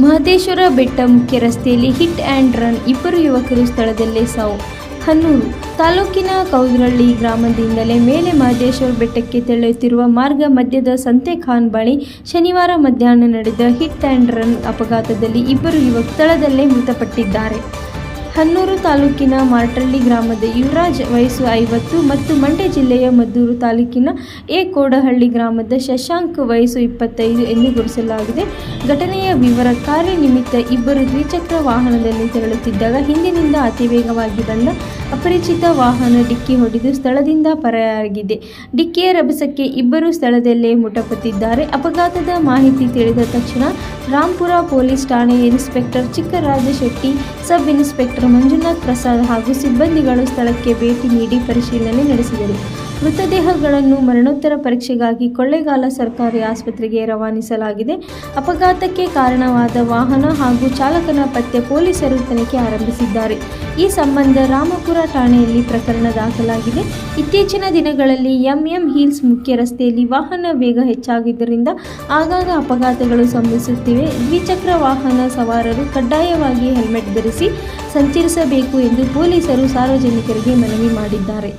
ಮಹದೇಶ್ವರ ಬೆಟ್ಟ ಮುಖ್ಯ ರಸ್ತೆಯಲ್ಲಿ ಹಿಟ್ ಆ್ಯಂಡ್ ರನ್, ಇಬ್ಬರು ಯುವಕರು ಸ್ಥಳದಲ್ಲೇ ಸಾವು. ಹನ್ನೂರು ತಾಲೂಕಿನ ಕೌದ್ರಳ್ಳಿ ಗ್ರಾಮದಿಂದಲೇ ಮೇಲೆ ಮಹದೇಶ್ವರ ಬೆಟ್ಟಕ್ಕೆ ತೆರಳುತ್ತಿರುವ ಮಾರ್ಗ ಮಧ್ಯದ ಸಂತೆಖಾನ್ ಬಳಿ ಶನಿವಾರ ಮಧ್ಯಾಹ್ನ ನಡೆದ ಹಿಟ್ ಆ್ಯಂಡ್ ರನ್ ಅಪಘಾತದಲ್ಲಿ ಇಬ್ಬರು ಯುವಕರು ಸ್ಥಳದಲ್ಲೇ ಮೃತಪಟ್ಟಿದ್ದಾರೆ. ಹನ್ನೂರು ತಾಲೂಕಿನ ಮಾರ್ಟಳ್ಳಿ ಗ್ರಾಮದ ಯುವರಾಜ್ ವಯಸ್ಸು 50 ಮತ್ತು ಮಂಡ್ಯ ಜಿಲ್ಲೆಯ ಮದ್ದೂರು ತಾಲೂಕಿನ ಕೋಡಹಳ್ಳಿ ಗ್ರಾಮದ ಶಶಾಂಕ್ ವಯಸ್ಸು 25 ಎಂದು ಗುರುತಿಸಲಾಗಿದೆ. ಘಟನೆಯ ವಿವರ ಕಾರ್ಯ ನಿಮಿತ್ತ ಇಬ್ಬರು ದ್ವಿಚಕ್ರ ವಾಹನದಲ್ಲಿ ತೆರಳುತ್ತಿದ್ದಾಗ ಹಿಂದಿನಿಂದ ಅತಿವೇಗವಾಗಿ ಬಂದ ಅಪರಿಚಿತ ವಾಹನ ಡಿಕ್ಕಿ ಹೊಡೆದು ಸ್ಥಳದಿಂದ ಪರಾರಿಯಾಗಿದೆ. ಡಿಕ್ಕಿಯ ರಭಸಕ್ಕೆ ಇಬ್ಬರು ಸ್ಥಳದಲ್ಲೇ ಮೃತಪಟ್ಟಿದ್ದಾರೆ. ಅಪಘಾತದ ಮಾಹಿತಿ ತಿಳಿದ ತಕ್ಷಣ ರಾಂಪುರ ಪೊಲೀಸ್ ಠಾಣೆಯ inspector Chikkaraja Shetty, sub inspector Manjunath Prasad ಹಾಗೂ ಸಿಬ್ಬಂದಿಗಳು ಸ್ಥಳಕ್ಕೆ ಭೇಟಿ ನೀಡಿ ಪರಿಶೀಲನೆ ನಡೆಸಿದರು. ಮೃತದೇಹಗಳನ್ನು ಮರಣೋತ್ತರ ಪರೀಕ್ಷೆಗಾಗಿ ಕೊಳ್ಳೇಗಾಲ ಸರ್ಕಾರಿ ಆಸ್ಪತ್ರೆಗೆ ರವಾನಿಸಲಾಗಿದೆ. ಅಪಘಾತಕ್ಕೆ ಕಾರಣವಾದ ವಾಹನ ಹಾಗೂ ಚಾಲಕನ ಪತ್ತೆ ಪೊಲೀಸರು ತನಿಖೆ ಆರಂಭಿಸಿದ್ದಾರೆ. ಈ ಸಂಬಂಧ ರಾಮಪುರ ಠಾಣೆಯಲ್ಲಿ ಪ್ರಕರಣ ದಾಖಲಾಗಿದೆ. ಇತ್ತೀಚಿನ ದಿನಗಳಲ್ಲಿ ಎಂಎಂ ಹಿಲ್ಸ್ ಮುಖ್ಯ ರಸ್ತೆಯಲ್ಲಿ ವಾಹನ ವೇಗ ಹೆಚ್ಚಾಗಿದ್ದರಿಂದ ಆಗಾಗ ಅಪಘಾತಗಳು ಸಂಭವಿಸುತ್ತಿವೆ. ದ್ವಿಚಕ್ರ ವಾಹನ ಸವಾರರು ಕಡ್ಡಾಯವಾಗಿ ಹೆಲ್ಮೆಟ್ ಧರಿಸಿ ಸಂಚರಿಸಬೇಕು ಎಂದು ಪೊಲೀಸರು ಸಾರ್ವಜನಿಕರಿಗೆ ಮನವಿ ಮಾಡಿದ್ದಾರೆ.